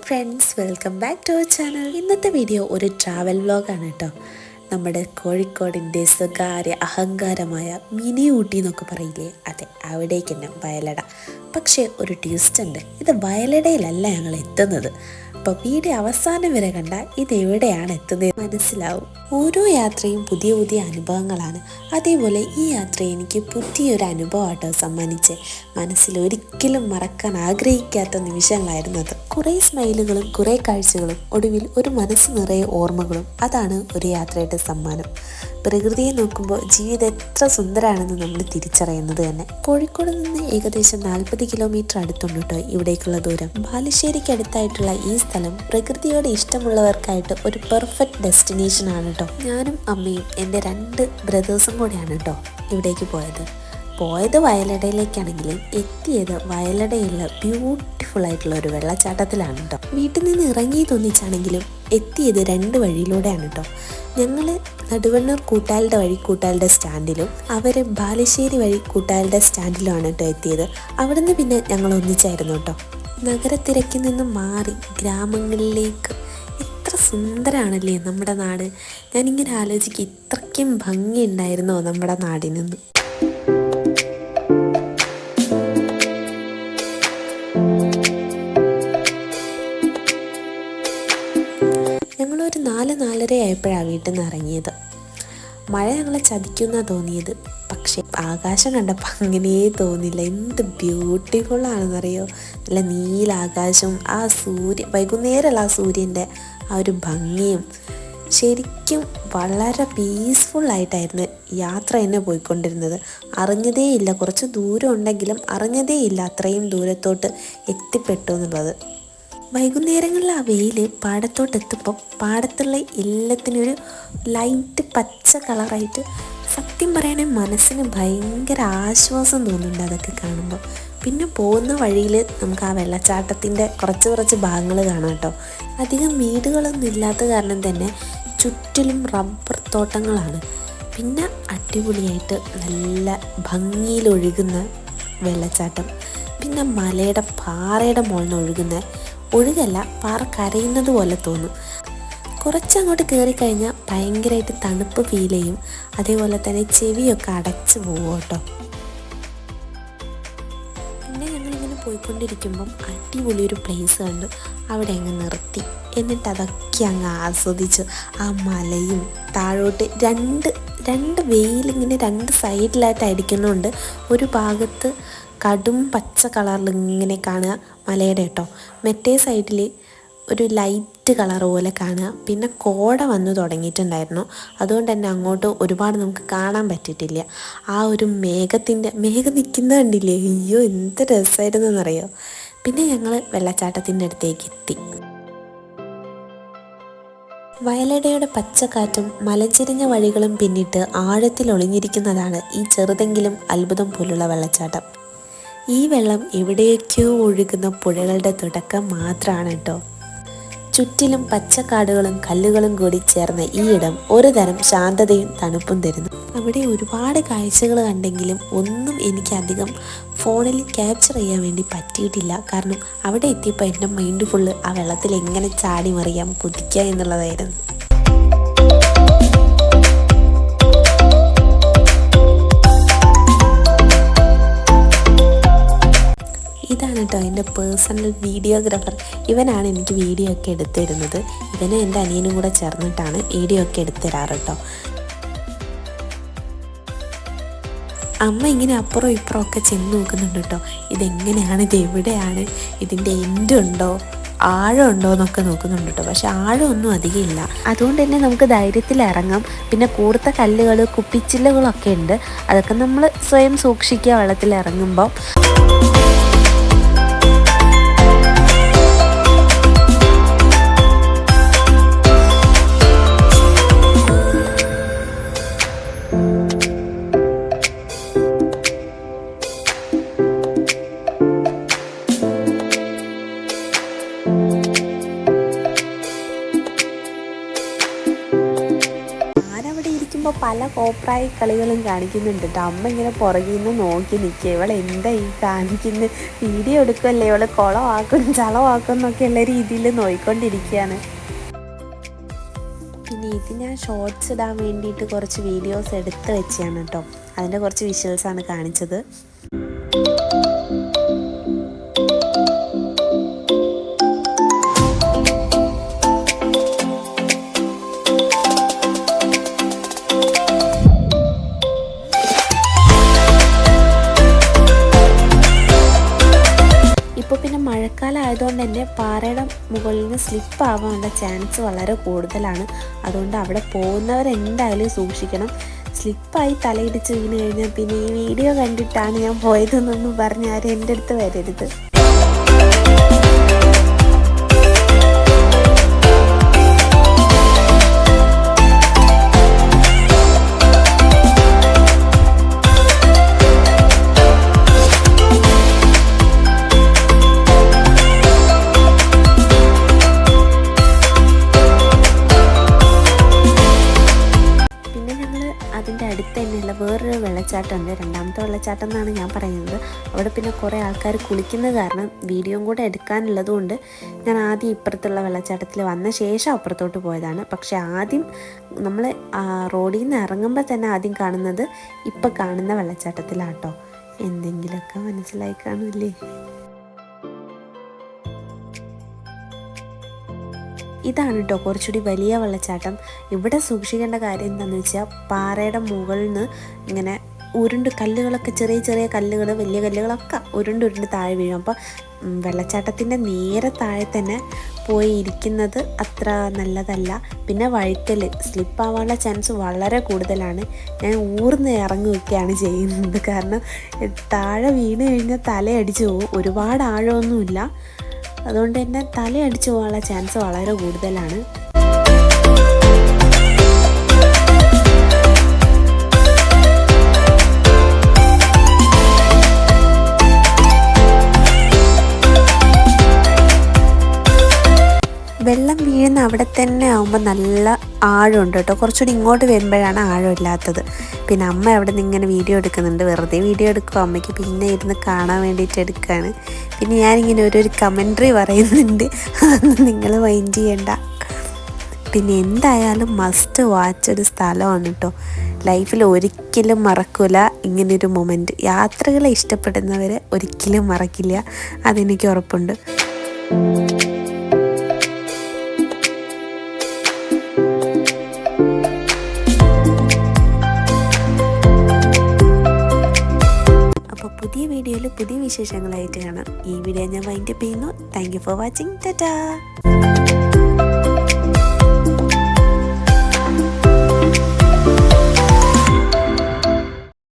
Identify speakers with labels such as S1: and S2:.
S1: Friends, welcome back to our channel. ഇന്നത്തെ video ഒരു travel വ്ലോഗാണ് കേട്ടോ. നമ്മുടെ കോഴിക്കോടിൻ്റെ സ്വകാര്യ അഹങ്കാരമായ മിനി ഊട്ടി എന്നൊക്കെ പറയില്ലേ, അതെ, അവിടേക്ക് തന്നെ വയലട. പക്ഷേ ഒരു ട്വിസ്റ്റ് ഉണ്ട്, ഇത് വയലടയിലല്ല ഞങ്ങൾ എത്തുന്നത്. അപ്പോൾ വീഡിയോ അവസാനം വരെ കണ്ടാൽ ഇതെവിടെയാണ് എത്തുന്നത് മനസ്സിലാവും. ഓരോ യാത്രയും പുതിയ പുതിയ അനുഭവങ്ങളാണ്. അതേപോലെ ഈ യാത്ര എനിക്ക് പുതിയൊരു അനുഭവമായിട്ടോ സമ്മാനിച്ച് മനസ്സിൽ ഒരിക്കലും മറക്കാൻ ആഗ്രഹിക്കാത്ത നിമിഷങ്ങളായിരുന്നു അത്. കുറേ സ്മൈലുകളും കുറേ കാഴ്ചകളും ഒടുവിൽ ഒരു മനസ്സ് നിറയെ ഓർമ്മകളും. അതാണ് ഒരു യാത്രയുടെ സമ്മാനം. പ്രകൃതിയെ നോക്കുമ്പോൾ ജീവിതം എത്ര സുന്ദരമാണെന്ന് നമ്മൾ തിരിച്ചറിയുന്നത് തന്നെ. കോഴിക്കോട് നിന്ന് ഏകദേശം 40 കിലോമീറ്റർ അടുത്തുണ്ട് കേട്ടോ ഇവിടേക്കുള്ള ദൂരം. ബാലുശ്ശേരിക്ക് അടുത്തായിട്ടുള്ള ഈ സ്ഥലം പ്രകൃതിയോട് ഇഷ്ടമുള്ളവർക്കായിട്ട് ഒരു പെർഫെക്റ്റ് ഡെസ്റ്റിനേഷൻ ആണ് കേട്ടോ. ഞാനും അമ്മയും എൻ്റെ 2 ബ്രദേഴ്സും കൂടെയാണ് കേട്ടോ ഇവിടേക്ക് പോയത് വയലടയിലേക്കാണെങ്കിലും എത്തിയത് വയലടയുള്ള ബ്യൂട്ടിഫുൾ ആയിട്ടുള്ള ഒരു വെള്ളച്ചാട്ടത്തിലാണ് കേട്ടോ. വീട്ടിൽ നിന്ന് ഇറങ്ങി തോന്നിച്ചാണെങ്കിലും എത്തിയത് 2 വഴിയിലൂടെയാണ് കേട്ടോ. ഞങ്ങൾ നടുവണ്ണൂർ കൂട്ടാലിൻ്റെ വഴി കൂട്ടാലിൻ്റെ സ്റ്റാൻഡിലും അവർ ബാലുശ്ശേരി വഴി കൂട്ടാലിൻ്റെ സ്റ്റാൻഡിലുമാണ് കേട്ടോ എത്തിയത്. അവിടുന്ന് പിന്നെ ഞങ്ങൾ ഒന്നിച്ചായിരുന്നു കേട്ടോ. നഗരത്തിരക്കിൽ നിന്നും മാറി ഗ്രാമങ്ങളിലേക്ക്. എത്ര സുന്ദരമാണല്ലേ നമ്മുടെ നാട്. ഞാനിങ്ങനെ ആലോചിക്കും, ഇത്രയ്ക്കും ഭംഗിയുണ്ടായിരുന്നോ നമ്മുടെ നാടിനൊന്നും. ഞങ്ങളൊരു 4-4:30 ആയപ്പോഴാണ് വീട്ടിൽ നിന്ന് ഇറങ്ങിയത്. മഴ ഞങ്ങളെ ചതിക്കുന്നാണ് തോന്നിയത്, പക്ഷേ ആകാശം കണ്ടപ്പോൾ അങ്ങനെയേ തോന്നില്ല. എന്ത് ബ്യൂട്ടിഫുള്ളാണെന്നറിയോ. നല്ല നീലാകാശവും ആ വൈകുന്നേരമുള്ള ആ സൂര്യൻ്റെ ആ ഒരു ഭംഗിയും. ശരിക്കും വളരെ പീസ്ഫുള്ളായിട്ടായിരുന്നു യാത്ര തന്നെ പോയിക്കൊണ്ടിരുന്നത്. അറിഞ്ഞതേയില്ല, കുറച്ച് ദൂരം ഉണ്ടെങ്കിലും അറിഞ്ഞതേയില്ല അത്രയും ദൂരത്തോട്ട് എത്തിപ്പെട്ടു എന്നുള്ളത്. വൈകുന്നേരങ്ങളിൽ ആ വെയിൽ പാടത്തോട്ടെത്തുമ്പോൾ പാടത്തുള്ള എല്ലാത്തിനും ഒരു ലൈറ്റ് പച്ച കളറായിട്ട് സത്യം പറയുകയാണെങ്കിൽ മനസ്സിന് ഭയങ്കര ആശ്വാസം തോന്നുന്നുണ്ട് അതൊക്കെ കാണുമ്പോൾ. പിന്നെ പോകുന്ന വഴിയിൽ നമുക്ക് ആ വെള്ളച്ചാട്ടത്തിൻ്റെ കുറച്ച് ഭാഗങ്ങൾ കാണാം കേട്ടോ. അധികം വീടുകളൊന്നും ഇല്ലാത്ത കാരണം തന്നെ ചുറ്റിലും റബ്ബർ തോട്ടങ്ങളാണ്. പിന്നെ അടിപൊളിയായിട്ട് നല്ല ഭംഗിയിലൊഴുകുന്ന വെള്ളച്ചാട്ടം. പിന്നെ പാറയുടെ മുകളിൽ നിന്ന് ഒഴുകല്ല, പാറ കരയുന്നത് പോലെ തോന്നും. കുറച്ചങ്ങോട്ട് കയറിക്കഴിഞ്ഞാൽ ഭയങ്കരമായിട്ട് തണുപ്പ് ഫീൽ ചെയ്യും. അതേപോലെ തന്നെ ചെവിയൊക്കെ അടച്ചു പോകും കേട്ടോ. പിന്നെ ഞങ്ങളിങ്ങനെ പോയിക്കൊണ്ടിരിക്കുമ്പം അടിപൊളി ഒരു പ്ലേസ് കണ്ടു. അവിടെ അങ്ങ് നിർത്തി. എന്നിട്ട് അതൊക്കെ അങ്ങ് ആസ്വദിച്ചു. ആ മലയും താഴോട്ട് രണ്ട് വെയിലിങ്ങനെ 2 സൈഡിലായിട്ട് അടിക്കുന്നുണ്ട്. ഒരു ഭാഗത്ത് കടും പച്ച കളറിൽ ഇങ്ങനെ കാണുക മലയുടെ കേട്ടോ. മറ്റേ സൈഡിൽ ഒരു ലൈറ്റ് കളർ പോലെ കാണുക. പിന്നെ കോട വന്നു തുടങ്ങിയിട്ടുണ്ടായിരുന്നു. അതുകൊണ്ട് തന്നെ അങ്ങോട്ട് ഒരുപാട് നമുക്ക് കാണാൻ പറ്റിയിട്ടില്ല. ആ ഒരു മേഘം നിൽക്കുന്നത് കണ്ടില്ലേ, അയ്യോ എന്ത് രസമായിരുന്നു എന്നറിയോ. പിന്നെ ഞങ്ങൾ വെള്ളച്ചാട്ടത്തിൻ്റെ അടുത്തേക്ക് എത്തി. വയലടയുടെ പച്ചക്കാറ്റും മലഞ്ചെരിഞ്ഞ വഴികളും പിന്നിട്ട് ആഴത്തിൽ ഒളിഞ്ഞിരിക്കുന്നതാണ് ഈ ചെറുതെങ്കിലും അത്ഭുതം പോലുള്ള വെള്ളച്ചാട്ടം. ഈ വെള്ളം എവിടേക്കോ ഒഴുകുന്ന പുഴകളുടെ തുടക്കം മാത്രമാണ് കേട്ടോ. ചുറ്റിലും പച്ചക്കാടുകളും കല്ലുകളും കൂടി ചേർന്ന ഈ ഇടം ഒരു തരം ശാന്തതയും തണുപ്പും തരുന്നു. അവിടെ ഒരുപാട് കാഴ്ചകൾ കണ്ടെങ്കിലും ഒന്നും എനിക്ക് അധികം ഫോണിൽ ക്യാപ്ചർ ചെയ്യാൻ വേണ്ടി പറ്റിയിട്ടില്ല. കാരണം അവിടെ എത്തിയപ്പോൾ എൻ്റെ മൈൻഡ് ഫുള്ള് ആ വെള്ളത്തിൽ എങ്ങനെ ചാടി മറിയാം, കുതിക്കുക എന്നുള്ളതായിരുന്നു. ഇതാണ് കേട്ടോ എൻ്റെ പേഴ്സണൽ വീഡിയോഗ്രാഫർ. ഇവനാണ് എനിക്ക് വീഡിയോ ഒക്കെ എടുത്തിരുന്നത്. ഇവനും എൻ്റെ അനിയനും കൂടെ ചേർന്നിട്ടാണ് വീഡിയോ ഒക്കെ എടുത്തരാറ് കേട്ടോ. അമ്മ ഇങ്ങനെ അപ്പുറം ഇപ്പുറം ഒക്കെ ചെന്ന് നോക്കുന്നുണ്ട് കേട്ടോ. ഇതെങ്ങനെയാണ്, ഇതെവിടെയാണ്, ഇതിൻ്റെ എൻഡുണ്ടോ, ആഴമുണ്ടോ എന്നൊക്കെ നോക്കുന്നുണ്ട് കേട്ടോ. പക്ഷെ ആഴമൊന്നും അധികം ഇല്ല. അതുകൊണ്ട് തന്നെ നമുക്ക് ധൈര്യത്തിൽ ഇറങ്ങാം. പിന്നെ കൂർത്ത കല്ലുകൾ, കുപ്പിച്ചില്ലുകളൊക്കെ ഉണ്ട്. അതൊക്കെ നമ്മൾ സ്വയം സൂക്ഷിക്കുക വെള്ളത്തിൽ ഇറങ്ങുമ്പോൾ. കാണിക്കുമ്പോൾ പല കോപ്രായ കളികളും കാണിക്കുന്നുണ്ട് കേട്ടോ. അമ്മ ഇങ്ങനെ പുറകിൽ നിന്ന് നോക്കി നിൽക്കുക, ഇവളെ എന്താ ഈ കാണിക്കുന്നത്, വീഡിയോ എടുക്കുമല്ലേ ഇവള് കുളമാക്കും ചളമാക്കും എന്നൊക്കെയുള്ള രീതിയിൽ നോയിക്കൊണ്ടിരിക്കുകയാണ്. പിന്നെ ഇത് ഞാൻ ഷോർട്സ് ഇടാൻ വേണ്ടിയിട്ട് കുറച്ച് വീഡിയോസ് എടുത്ത് വെച്ചാണ് കേട്ടോ. അതിൻ്റെ കുറച്ച് വിഷ്വൽസാണ് കാണിച്ചത്. ഇപ്പോൾ പിന്നെ മഴക്കാലം ആയതുകൊണ്ട് തന്നെ പാറയുടെ മുകളിൽ നിന്ന് സ്ലിപ്പ് ആവാനുള്ള ചാൻസ് വളരെ കൂടുതലാണ്. അതുകൊണ്ട് അവിടെ പോകുന്നവരെന്തായാലും സൂക്ഷിക്കണം. സ്ലിപ്പായി തലയിടിച്ച് വീണ് കഴിഞ്ഞാൽ പിന്നെ ഈ വീഡിയോ കണ്ടിട്ടാണ് ഞാൻ പോയതെന്നൊന്നും പറഞ്ഞ് ആരും എൻ്റെ അടുത്ത് വരരുത്. അതിൻ്റെ അടുത്ത് തന്നെയുള്ള വേറൊരു വെള്ളച്ചാട്ടമുണ്ട്, രണ്ടാമത്തെ വെള്ളച്ചാട്ടം എന്നാണ് ഞാൻ പറയുന്നത്. അവിടെ പിന്നെ കുറേ ആൾക്കാർ കുളിക്കുന്നത് കാരണം വീഡിയോയും കൂടെ എടുക്കാനുള്ളതുകൊണ്ട് ഞാൻ ആദ്യം ഇപ്പുറത്തുള്ള വെള്ളച്ചാട്ടത്തിൽ വന്ന ശേഷം അപ്പുറത്തോട്ട് പോയതാണ്. പക്ഷേ ആദ്യം നമ്മൾ റോഡിൽ നിന്ന് ഇറങ്ങുമ്പോൾ തന്നെ ആദ്യം കാണുന്നത് ഇപ്പം കാണുന്ന വെള്ളച്ചാട്ടത്തിലാട്ടോ. എന്തെങ്കിലുമൊക്കെ മനസ്സിലായി കാണില്ലേ. ഇതാണ് കേട്ടോ കുറച്ചുകൂടി വലിയ വെള്ളച്ചാട്ടം. ഇവിടെ സൂക്ഷിക്കേണ്ട കാര്യം എന്താണെന്ന് വെച്ചാൽ പാറയുടെ മുകളിൽ നിന്ന് ഇങ്ങനെ കല്ലുകളൊക്കെ ചെറിയ ചെറിയ കല്ലുകൾ വലിയ കല്ലുകളൊക്കെ ഉരുണ്ട് താഴെ വീഴും. അപ്പോൾ വെള്ളച്ചാട്ടത്തിൻ്റെ നേരെ താഴെ തന്നെ പോയി ഇരിക്കുന്നത് അത്ര നല്ലതല്ല. പിന്നെ വഴുക്കൽ സ്ലിപ്പാവാനുള്ള ചാൻസ് വളരെ കൂടുതലാണ്. ഞാൻ ഊർന്ന് ഇറങ്ങുകയൊക്കെയാണ് ചെയ്യുന്നത്, കാരണം താഴെ വീണ് കഴിഞ്ഞാൽ തലയടിച്ച് പോകും. ഒരുപാട് ആഴമൊന്നുമില്ല, അതുകൊണ്ട് തന്നെ തലയടിച്ചു പോകാനുള്ള ചാൻസ് വളരെ കൂടുതലാണ്. വെള്ളം വീഴുന്ന അവിടെ തന്നെ ആകുമ്പോൾ നല്ല ആഴമുണ്ട് കേട്ടോ. കുറച്ചുകൂടി ഇങ്ങോട്ട് വരുമ്പോഴാണ് ആഴമില്ലാത്തത്. പിന്നെ അമ്മ അവിടെ നിന്ന് ഇങ്ങനെ വീഡിയോ എടുക്കുന്നുണ്ട്, വെറുതെ വീഡിയോ എടുക്കും. അമ്മയ്ക്ക് പിന്നെ ഇരുന്ന് കാണാൻ വേണ്ടിയിട്ട് എടുക്കുകയാണ്. പിന്നെ ഞാനിങ്ങനെ ഒരു കമൻട്രി പറയുന്നുണ്ട്, അതൊന്നും നിങ്ങൾ മൈൻഡ് ചെയ്യണ്ട. പിന്നെ എന്തായാലും മസ്റ്റ് വാച്ച് ഒരു സ്ഥലമാണ് കേട്ടോ. ലൈഫിൽ ഒരിക്കലും മറക്കില്ല ഇങ്ങനൊരു മൊമെൻറ്റ്. യാത്രകളെ ഇഷ്ടപ്പെടുന്നവർ ഒരിക്കലും മറക്കില്ല, അതെനിക്ക് ഉറപ്പുണ്ട്. പുതിയ വീഡിയോയിൽ പുതിയ വിശേഷങ്ങളായിട്ട് കാണാം. ഈ വീഡിയോ ഞാൻ വൈൻഡപ്പ് ചെയ്യുന്നു. Thank you for watching. Tata.